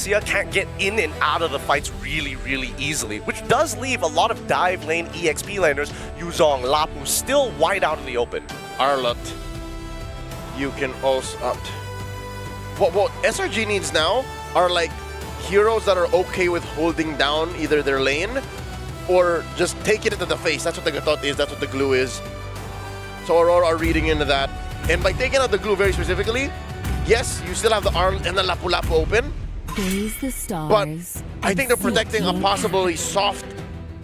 Sia can't get in and out of the fights really easily, which does leave a lot of dive lane EXP laners, Yuzong, Lapu, still wide out in the open. Arlott, you can also what SRG needs now are like heroes that are okay with holding down either their lane or just take it into the face. That's what the Gatot is, that's what the glue is. So Aurora are reading into that. And by taking out the glue very specifically, yes, you still have the Arlott and the Lapu Lapu open, The stars, but I think they're protecting a possibly soft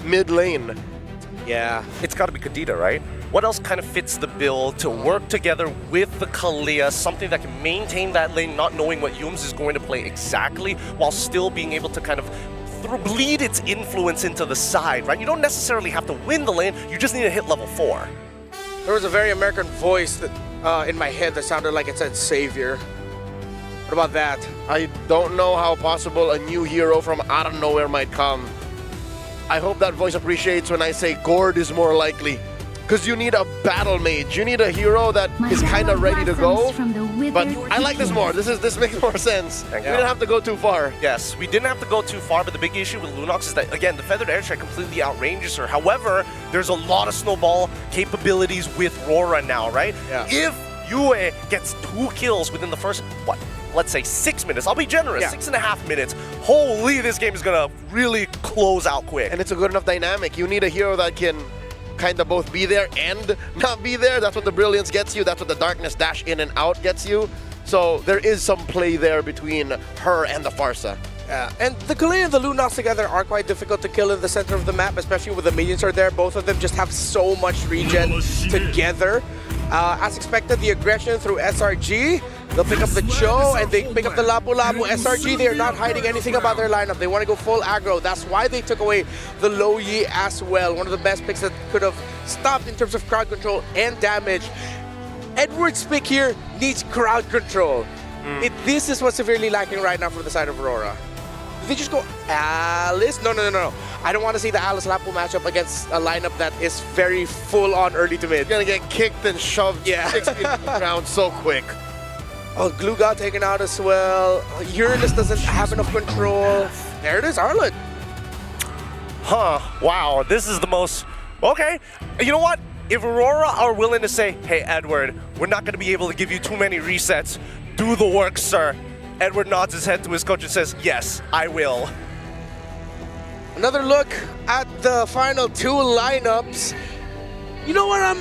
mid lane. Yeah, it's got to be Kadita, right? What else kind of fits the bill to work together with the Kalia, something that can maintain that lane, not knowing what Yums is going to play exactly, while still being able to kind of bleed its influence into the side, right? You don't necessarily have to win the lane, you just need to hit level 4. There was a very American voice that, in my head that sounded like it said savior. What about that? I don't know how possible a new hero from out of nowhere might come. I hope that voice appreciates when I say Gord is more likely. Because you need a battle mage. You need a hero that is kind of ready to go. But I like this more. This makes more sense. We didn't have to go too far. Yes, we didn't have to go too far, but the big issue with Lunox is that, again, the Feathered Airstrike completely outranges her. However, there's a lot of snowball capabilities with RORA now, right? Yeah. If Yue gets 2 kills within the first, what, let's say 6 minutes, I'll be generous, 6.5 minutes, holy, this game is gonna really close out quick. And it's a good enough dynamic. You need a hero that can kind of both be there and not be there. That's what the Brilliance gets you. That's what the Darkness dash in and out gets you. So there is some play there between her and the Farsa. Yeah, and the Kalia and the Lunox together are quite difficult to kill in the center of the map, especially when the minions are there. Both of them just have so much regen together. As expected, the aggression through SRG. They'll pick up the Cho and they pick up the Lapu Lapu. SRG, they're not hiding anything about their lineup. They want to go full aggro. That's why they took away the Lo Yi as well. One of the best picks that could have stopped in terms of crowd control and damage. Edward's pick here needs crowd control. This is what's severely lacking right now from the side of Aurora. Did they just go Alice? No. I don't want to see the Alice Lapu matchup against a lineup that is very full on early to mid. You're gonna get kicked and shoved 6 feet around so quick. Oh, Glue got taken out as well. Uranus doesn't have enough control. There it is, Arlott. Huh, wow, this is the most, okay. You know what? If Aurora are willing to say, hey, Edward, we're not gonna be able to give you too many resets, do the work, sir. Edward nods his head to his coach and says, yes, I will. Another look at the final 2 lineups. You know what,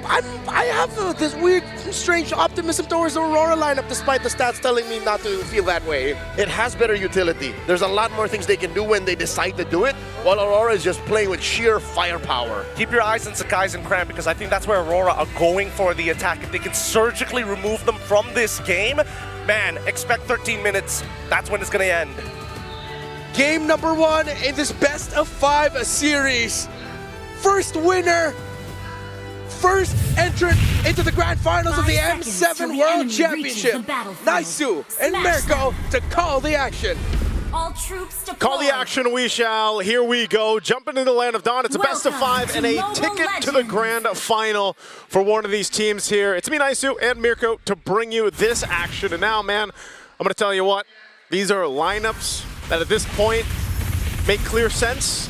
I have this weird, strange optimism towards the Aurora lineup despite the stats telling me not to feel that way. It has better utility. There's a lot more things they can do when they decide to do it, while Aurora is just playing with sheer firepower. Keep your eyes on Sakai's and Cramp because I think that's where Aurora are going for the attack. If they can surgically remove them from this game, man, expect 13 minutes. That's when it's gonna end. Game number 1 in this best of 5 series. First winner. First entrant into the grand finals of the M7 World Championship. Naisu and Mirko to call the action. All troops deployed. Call the action we shall. Here we go. Jumping into the land of dawn. It's a best of 5 and a ticket to the grand final for one of these teams here. It's me, Naisu, and Mirko to bring you this action. And now, man, I'm going to tell you what. These are lineups that at this point make clear sense.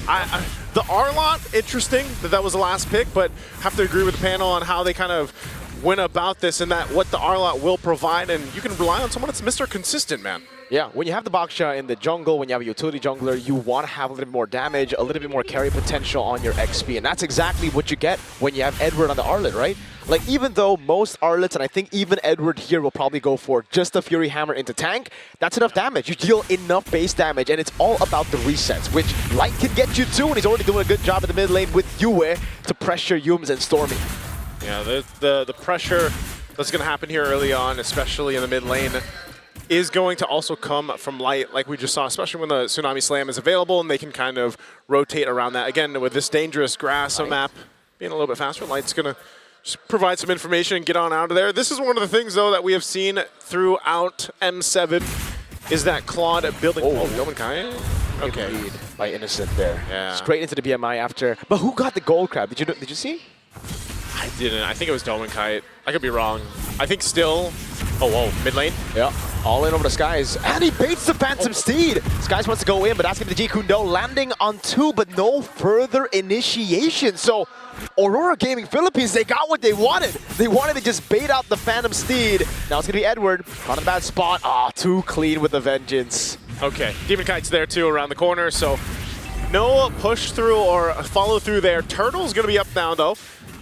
The Arlott, interesting that was the last pick, but have to agree with the panel on how they kind of went about this and that what the Arlott will provide, and you can rely on someone that's Mr. Consistent, man. Yeah, when you have the Baksha in the jungle, when you have a utility jungler, you want to have a little bit more damage, a little bit more carry potential on your XP, and that's exactly what you get when you have Edward on the Arlott, right? Like, even though most Arlotts, and I think even Edward here will probably go for just a Fury Hammer into tank, that's enough damage. You deal enough base damage, and it's all about the resets, which Light can get you too, and he's already doing a good job in the mid lane with Yue to pressure Yums and Stormy. Yeah, the pressure that's going to happen here early on, especially in the mid lane, is going to also come from Light, like we just saw, especially when the Tsunami Slam is available, and they can kind of rotate around that. Again, with this dangerous grass map being a little bit faster, Light's going to just provide some information and get on out of there. This is one of the things, though, that we have seen throughout M7 is that Claude building. Oh, Yomenkai. Okay. Indeed, by Innocent there. Yeah. Straight into the BMI after. But who got the gold crab? Did you see? I didn't. I think it was Domenkite. I could be wrong. I think still. Oh, whoa. Mid lane? Yeah. All in over the Skies, and he baits the Phantom Steed. Skies wants to go in, but that's going to be the G-Kundo, landing on 2, but no further initiation. So, Aurora Gaming Philippines, they got what they wanted. They wanted to just bait out the Phantom Steed. Now it's going to be Edward, caught in a bad spot. Ah, too clean with the Vengeance. Okay, Demon Kite's there too around the corner, so no push through or follow through there. Turtle's going to be up now though.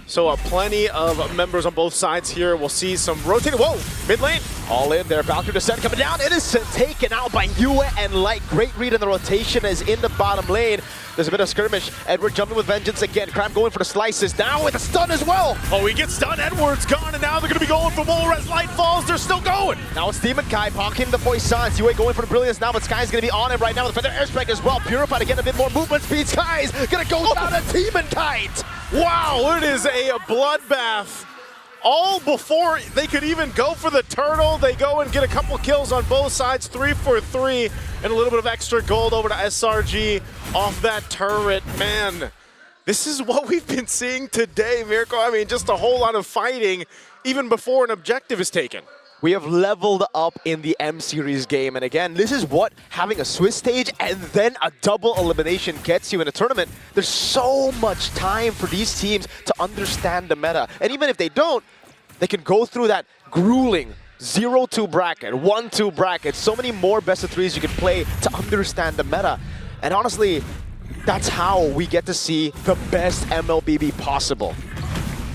So plenty of members on both sides here. We'll see some rotating. Whoa, mid lane. All in there, Valkyrie Descent coming down. Innocent taken out by Yue and Light. Great read in the rotation is in the bottom lane. There's a bit of skirmish. Edward jumping with Vengeance again. Cram going for the slices. Now with a stun as well. Oh, he gets stunned. Edward's gone, and now they're going to be going for more as Light falls. They're still going. Now it's Demon Kai pocketing the Poisons. Yue going for the Brilliance now, but Sky's going to be on him right now with Feather Airstrike as well. Purified to get a bit more movement speed. Sky's going to go down a Demon Kite. Wow, it is a bloodbath. All before they could even go for the turtle. They go and get a couple kills on both sides, 3 for 3, and a little bit of extra gold over to SRG off that turret. Man, this is what we've been seeing today, Mirko. I mean, just a whole lot of fighting even before an objective is taken. We have leveled up in the M series game, and again, this is what having a Swiss stage and then a double elimination gets you in a tournament. There's so much time for these teams to understand the meta, and even if they don't, they can go through that grueling 0-2 bracket, 1-2 bracket, so many more best of threes you can play to understand the meta. And honestly, that's how we get to see the best MLBB possible.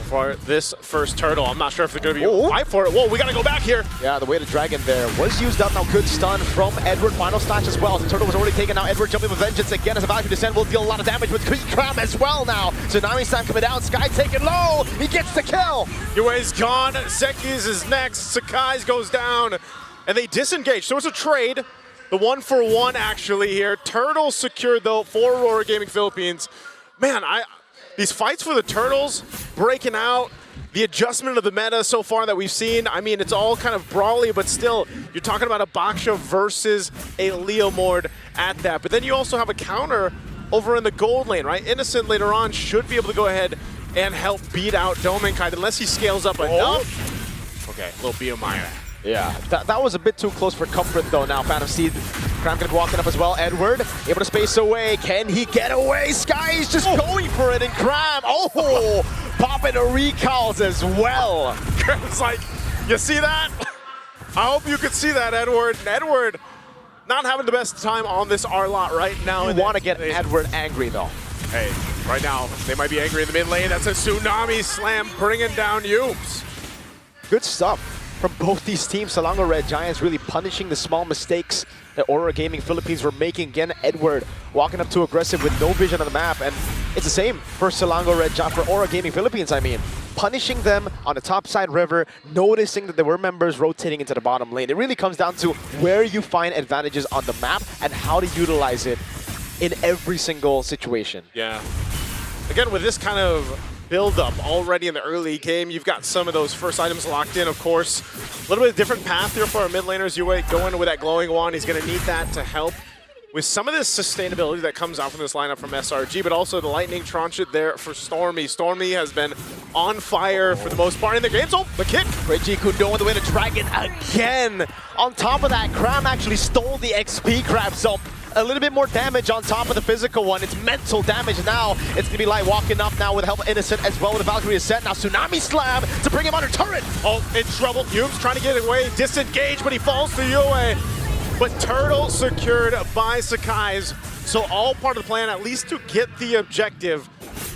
For this first turtle, I'm not sure if they're going to be fight for it. Whoa, we got to go back here. Yeah, the way to dragon there was used up. Now good stun from Edward. Final slash as well. The turtle was already taken. Now Edward jumping with Vengeance again as a Valkyrie Descent will deal a lot of damage with Cram as well now. Tsunami Slam coming down. Sky taken low. He gets the kill. Yue's gone. Zeki's is next. Sakai's goes down. And they disengage. So it's a trade. The 1-for-1 actually here. Turtle secured though for RORA Gaming Philippines. Man, these fights for the turtles, breaking out, the adjustment of the meta so far that we've seen, I mean, it's all kind of brawly, but still, you're talking about a Baksha versus a Leomord at that. But then you also have a counter over in the gold lane, right? Innocent later on should be able to go ahead and help beat out Domenkite unless he scales up enough. Okay, a little BMI. Yeah, that was a bit too close for comfort though now. Phantom Steed, Cram gonna be walking up as well. Edward, able to space away. Can he get away? Sky is just going for it, and Cram, popping a recalls as well. Cram's like, you see that? I hope you could see that, Edward. And Edward not having the best time on this R-Lot right now. You want to get Edward angry though. Hey, right now, they might be angry in the mid lane. That's a Tsunami Slam bringing down Yumes. Good stuff from both these teams. Selangor Red Giants really punishing the small mistakes that Aurora Gaming Philippines were making. Again, Edward walking up too aggressive with no vision on the map, and it's the same for Selangor Red Giants, for Aurora Gaming Philippines, I mean. Punishing them on the top side river, noticing that there were members rotating into the bottom lane. It really comes down to where you find advantages on the map and how to utilize it in every single situation. Yeah. Again, with this kind of build-up already in the early game, you've got some of those first items locked in, of course. A little bit of different path here for our mid laners. Yue going with that glowing wand. He's going to need that to help with some of this sustainability that comes out from this lineup from SRG, but also the lightning transit there for Stormy. Stormy has been on fire for the most part in the game. So the kick. Great G-Kundo on the way to Dragon again. On top of that, Cram actually stole the XP grab, so a little bit more damage on top of the physical one. It's mental damage now. It's going to be Light walking up now with help of Innocent as well with the Valkyrie set. Now Tsunami Slam to bring him under turret. Oh, in trouble. Yumes trying to get away. Disengage, but he falls to Yue. But Turtle secured by Sakai's. So all part of the plan, at least to get the objective.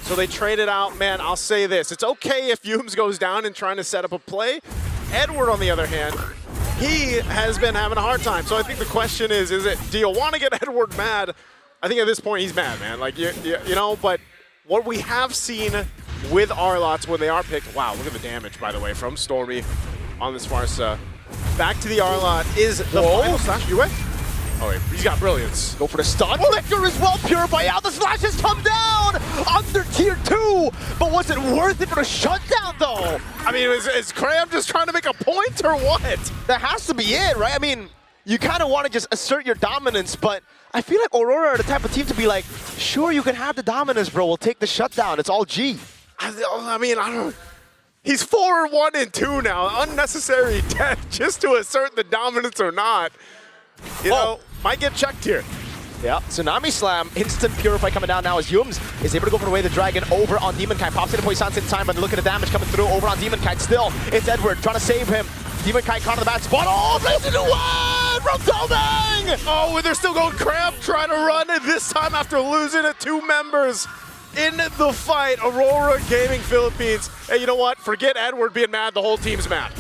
So they traded out. Man, I'll say this. It's okay if Yumes goes down and trying to set up a play. Edward, on the other hand, he has been having a hard time. So I think the question is it, do you want to get Edward mad? I think at this point he's mad, man. Like, you know, but what we have seen with R-Lots when they are picked, wow, look at the damage, by the way, from Stormy on this Farsa. Back to the R-Lot is the final slash. Yue? Oh, wait, he's got Brilliance. Go for the stun. Licker as well, Purify out. The slash has come down under tier 2. But was it worth it for the shutdown, though? I mean, is Cram just trying to make a point or what? That has to be it, right? I mean, you kind of want to just assert your dominance, but I feel like Aurora are the type of team to be like, sure, you can have the dominance, bro. We'll take the shutdown. It's all G. I mean, I don't... He's 4-1-2 now. Unnecessary death just to assert the dominance or not. You know, might get checked here. Yeah, Tsunami Slam, instant Purify coming down now as Yums is able to go for the way the Dragon over on Demon Kite. Pops into Poison's in time, but look at the damage coming through over on Demon Kite. Still, it's Edward trying to save him. Demon Kite caught in the bad spot. Oh, plays into one from Doming! Oh, and they're still going Cramp trying to run it this time after losing it 2 members in the fight. Aurora Gaming Philippines. Hey, you know what? Forget Edward being mad. The whole team's mad.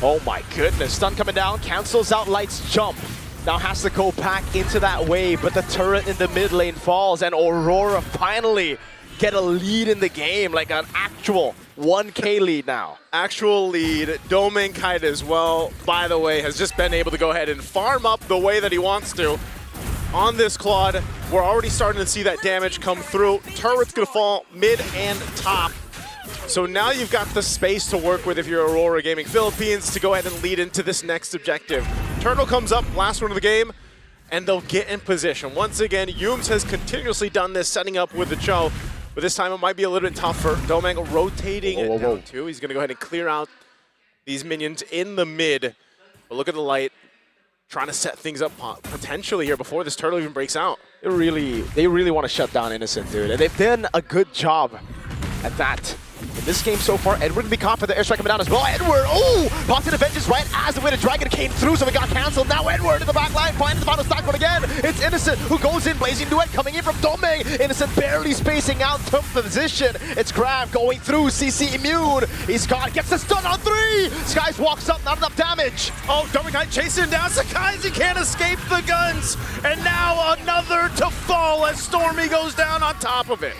Oh my goodness, stun coming down, cancels out Light's jump. Now has to go back into that wave, but the turret in the mid lane falls, and Aurora finally get a lead in the game, like an actual 1K lead now. Actual lead. Domain Kite as well, by the way, has just been able to go ahead and farm up the way that he wants to. On this Claude, we're already starting to see that damage come through. Turret's gonna fall mid and top. So now you've got the space to work with if you're Aurora Gaming Philippines to go ahead and lead into this next objective. Turtle comes up, last one of the game, and they'll get in position. Once again, Yums has continuously done this, setting up with the Cho, but this time it might be a little bit tougher. Domang rotating down too. He's gonna go ahead and clear out these minions in the mid. But look at the Light, trying to set things up potentially here before this Turtle even breaks out. They really want to shut down Innocent, dude, and they've done a good job at that. In this game so far, Edward can be caught for the airstrike coming down as well. Edward, oh! Popped into Vengeance right as the way the Dragon came through, so it got canceled. Now Edward in the back line, finding the final stack one again. It's Innocent who goes in, blazing duet coming in from Doming. Innocent barely spacing out to position. It's Grab going through, CC immune. He's got, gets the stun on 3! Skies walks up, not enough damage. Oh, Doming Kite chasing down Sakai's, he can't escape the guns. And now another to fall as Stormy goes down on top of it.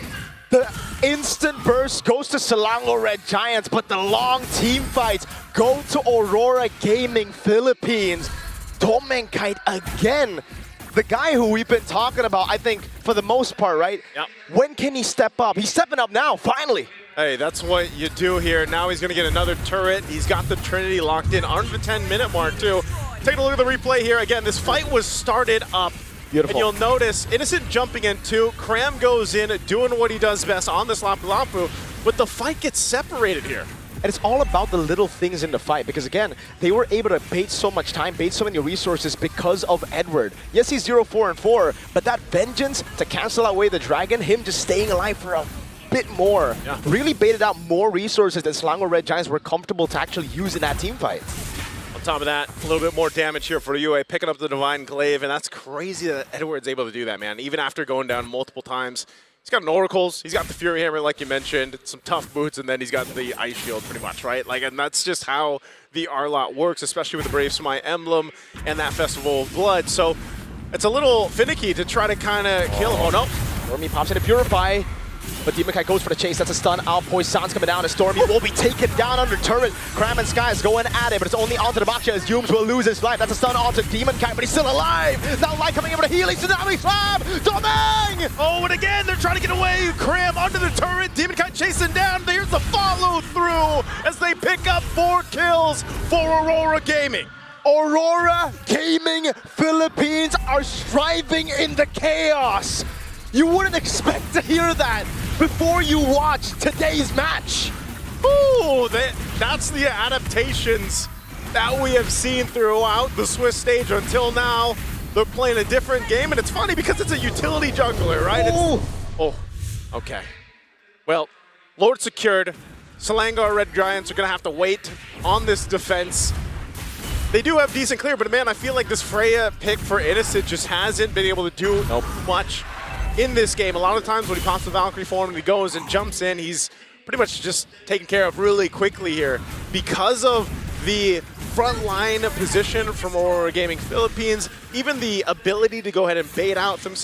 The instant burst goes to Selangor Red Giants, but the long team fights go to Aurora Gaming Philippines. Domeng Kite again. The guy who we've been talking about, I think, for the most part, right? Yep. When can he step up? He's stepping up now, finally. Hey, that's what you do here. Now he's going to get another turret. He's got the Trinity locked in on the 10-minute mark, too. Taking a look at the replay here. Again, this fight was started up. Beautiful. And you'll notice Innocent jumping in too. Cram goes in, doing what he does best on this Lapu Lapu, but the fight gets separated here. And it's all about the little things in the fight because, again, they were able to bait so much time, bait so many resources because of Edward. Yes, he's 0-4-4, but that Vengeance to cancel away the Dragon, him just staying alive for a bit more, really baited out more resources than Selangor Red Giants were comfortable to actually use in that team fight. On top of that, a little bit more damage here for UA, picking up the Divine Glaive, and that's crazy that Edward's able to do that, man. Even after going down multiple times. He's got an Oracles, he's got the Fury Hammer, like you mentioned, some tough boots, and then he's got the Ice Shield, pretty much, right? Like, and that's just how the R-Lot works, especially with the Brave Smite emblem and that Festival of Blood. So it's a little finicky to try to kind of kill him. Oh, no. Stormy pops into Purify. But Demon Kite goes for the chase. That's a stun out. Poison's coming down. And Stormy will be taken down under turret. Cram and Sky is going at it, but it's only onto the Baksha as Yums will lose his life. That's a stun onto Demon Kite, but he's still alive. Now Light coming in for the healing. Tsunami Slam! Domeng! Oh, and again, they're trying to get away. Cram under the turret. Demon Kite chasing down. There's the follow through as they pick up 4 kills for Aurora Gaming. Aurora Gaming Philippines are striving in the chaos. You wouldn't expect to hear that before you watch today's match. Ooh, that's the adaptations that we have seen throughout the Swiss stage until now. They're playing a different game, and it's funny because it's a utility jungler, right? Oh, okay. Well, Lord secured. Selangor Red Giants are going to have to wait on this defense. They do have decent clear, but man, I feel like this Freya pick for Innocent just hasn't been able to do much in this game. A lot of times when he pops the Valkyrie form and he goes and jumps in, he's pretty much just taken care of really quickly here. Because of the front line position from Aurora Gaming Philippines, even the ability to go ahead and bait out some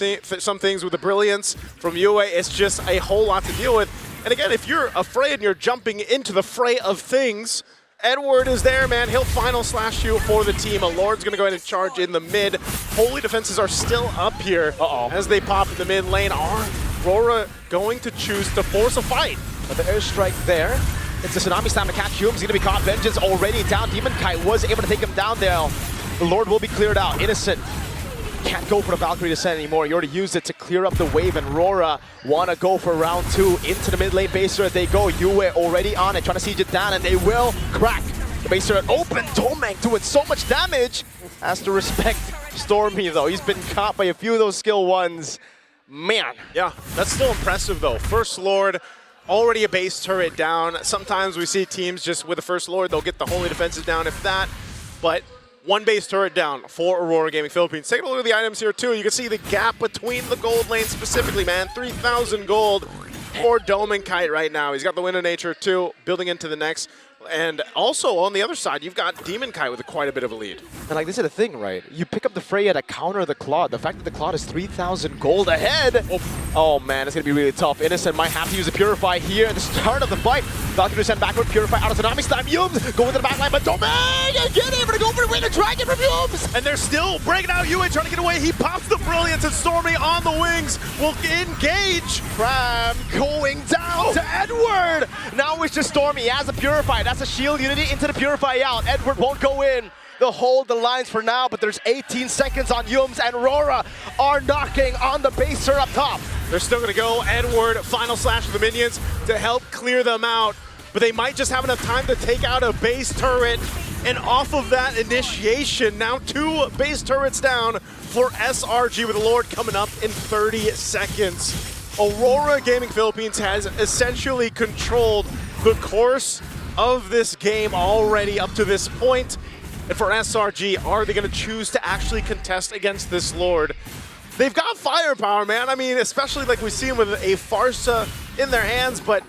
things with the brilliance from UA, it's just a whole lot to deal with. And again, if you're afraid and you're jumping into the fray of things, Edward is there, man. He'll final slash you for the team. A Lord's going to go ahead and charge in the mid. Holy defenses are still up here as they pop in the mid lane. Aurora going to choose to force a fight. But the airstrike there. It's a Tsunami Slam to catch Hume. He's going to be caught. Vengeance already down. Demon Kite was able to take him down there. The Lord will be cleared out. Innocent Can't go for the Valkyrie Descent anymore. You already used it to clear up the wave, and RORA want to go for round 2. Into the mid lane base turret they go. Yue already on it, trying to siege it down, and they will crack. The base turret open. Domang doing so much damage. Has to respect Stormy, though. He's been caught by a few of those skill ones. Man. Yeah, that's still impressive, though. First Lord, already a base turret down. Sometimes we see teams just with the First Lord, they'll get the Holy Defenses down, if that. But one base turret down for Aurora Gaming Philippines. Take a look at the items here, too. You can see the gap between the gold lanes specifically, man. 3,000 gold for Domang Kite right now. He's got the Wind of Nature, too, building into the next. And also, on the other side, you've got Demon Kite with quite a bit of a lead. And like, this is the thing, right? You pick up the Freya to counter the Claude. The fact that the Claude is 3,000 gold ahead. Oh man, it's going to be really tough. Innocent might have to use a Purify here at the start of the fight. Valkyrie send backward, Purify out of Tsunami Slam. Yums going to the back line, but Domang again able to go for the win. The Dragon from Yums. And they're still breaking out Yue, trying to get away. He pops the Brilliance, and Stormy on the wings will engage. Pram going down to Edward. Now it's just Stormy. He has a Purify. That's a shield unity into the Purify out. Edward won't go in. They'll hold the lines for now, but there's 18 seconds on Yums, and RORA are knocking on the base turret up top. They're still going to go Edward, final slash of the minions to help clear them out, but they might just have enough time to take out a base turret, and off of that initiation, now 2 base turrets down for SRG with the Lord coming up in 30 seconds. Aurora Gaming Philippines has essentially controlled the course of this game already up to this point. And for SRG, are they going to choose to actually contest against this Lord? They've got firepower, man. I mean, especially like we see with a Farsa in their hands, but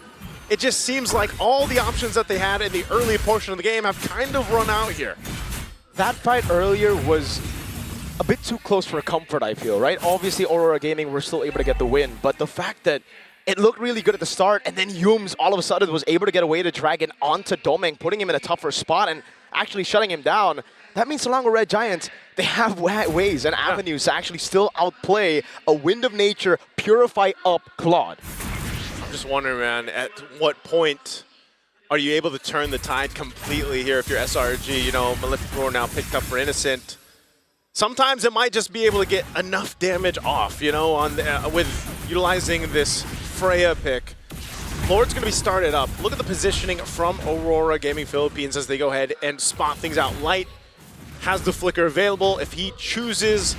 it just seems like all the options that they had in the early portion of the game have kind of run out here. That fight earlier was a bit too close for comfort, I feel, right? Obviously, Aurora Gaming were still able to get the win, but the fact that it looked really good at the start, and then Yums all of a sudden was able to get away to Dragon onto Domang, putting him in a tougher spot and actually shutting him down. That means Selangor Red Giants, they have ways and avenues to actually still outplay a Wind of Nature, Purify up Claude. I'm just wondering, man, at what point are you able to turn the tide completely here if you're SRG? You know, Malefic Roar now picked up for Innocent. Sometimes it might just be able to get enough damage off, you know, on with utilizing this Freya pick. Lord's going to be started up. Look at the positioning from Aurora Gaming Philippines as they go ahead and spot things out. Light has the flicker available. If he chooses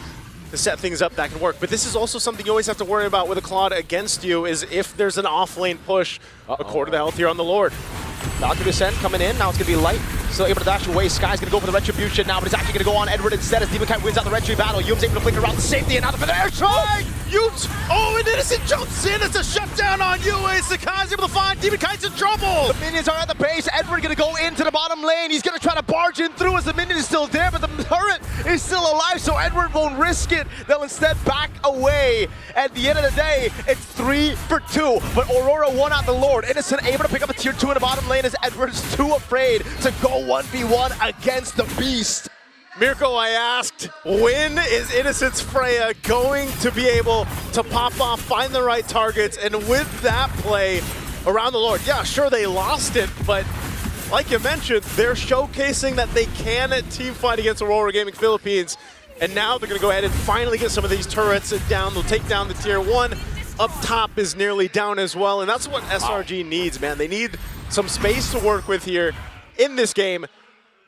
to set things up, that can work. But this is also something you always have to worry about with a Claude against you, is if there's an off-lane push. A quarter of the health here on the Lord. Valkyrie Descent coming in. Now it's going to be Light. Still able to dash away. Sky's going to go for the Retribution now, but it's actually going to go on Edward instead as Demon Kite wins out the Retri battle. Yums able to flicker around the safety, and now for the air strike! Yums! Oh, and Innocent jumps in. It's a shutdown on Yue. Sakai's able to find Demon Kite's in trouble. The minions are at the base. Edward going to go into the bottom lane. He's going to try to barge in through as the minion is still there, but the turret is still alive, so Edward won't risk it. They'll instead back away. At the end of the day, it's 3 for 2, but Aurora won out the Lord. Innocent able to pick up a tier 2 in the bottom lane as Edward's too afraid to go 1v1 against the Beast. Mirko, I asked, when is Innocent's Freya going to be able to pop off, find the right targets, and with that play around the Lord, yeah, sure, they lost it, but like you mentioned, they're showcasing that they can team fight against Aurora Gaming Philippines, and now they're going to go ahead and finally get some of these turrets down. They'll take down the tier 1. Up top is nearly down as well, and that's what SRG needs, man. They need some space to work with here in this game.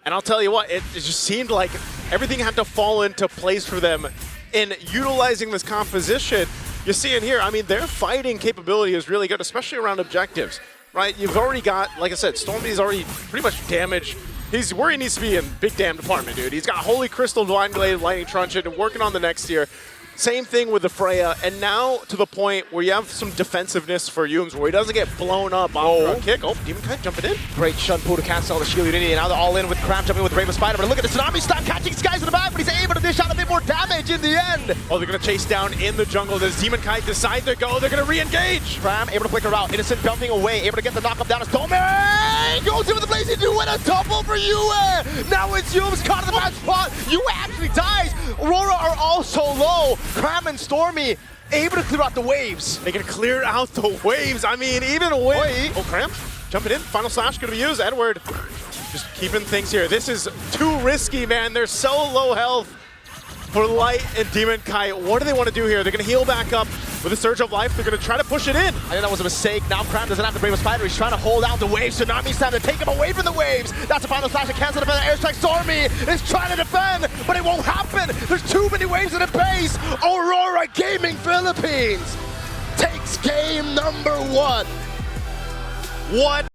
And I'll tell you what, it just seemed like everything had to fall into place for them in utilizing this composition. You see in here, I mean, their fighting capability is really good, especially around objectives, right? You've already got, like I said, Stormy's already pretty much damaged. He's where he needs to be in big damn department, dude. He's got Holy Crystal, Divine Glade, Lightning Truncheon, and working on the next tier. Same thing with the Freya, and now to the point where you have some defensiveness for Yums, where he doesn't get blown up on a kick. Oh, Demon Kite jumping in. Great Shunpu to cancel the shield unity, and now they're all in with Cram jumping with Raven Spider. But look at the Tsunami Slam catching Skies in the back, but he's able to dish out a bit more damage in the end. Oh, they're going to chase down in the jungle. Does Demon Kite decide to go? They're going to re-engage. Cram able to flicker out. Innocent jumping away, able to get the knock-up down as Domang goes in with the Blazing Dew and a double for Yue. Now it's Yums caught in the bad spot. Yue actually dies. Aurora are also low. Cram and Stormy able to clear out the waves. They can clear out the waves. I mean, even with... Oh, Cram jumping in. Final slash going to be used. Edward just keeping things here. This is too risky, man. They're so low health. for Light and Demon Kite. What do they want to do here? They're going to heal back up with a Surge of Life. They're going to try to push it in. I think that was a mistake. Now Cram doesn't have the Brave Spider. He's trying to hold out the waves. Tsunami's time to take him away from the waves. That's a final flash to cancel defend. Airstrike Stormy is trying to defend, but it won't happen. There's too many waves in the base. Aurora Gaming Philippines takes game number 1. What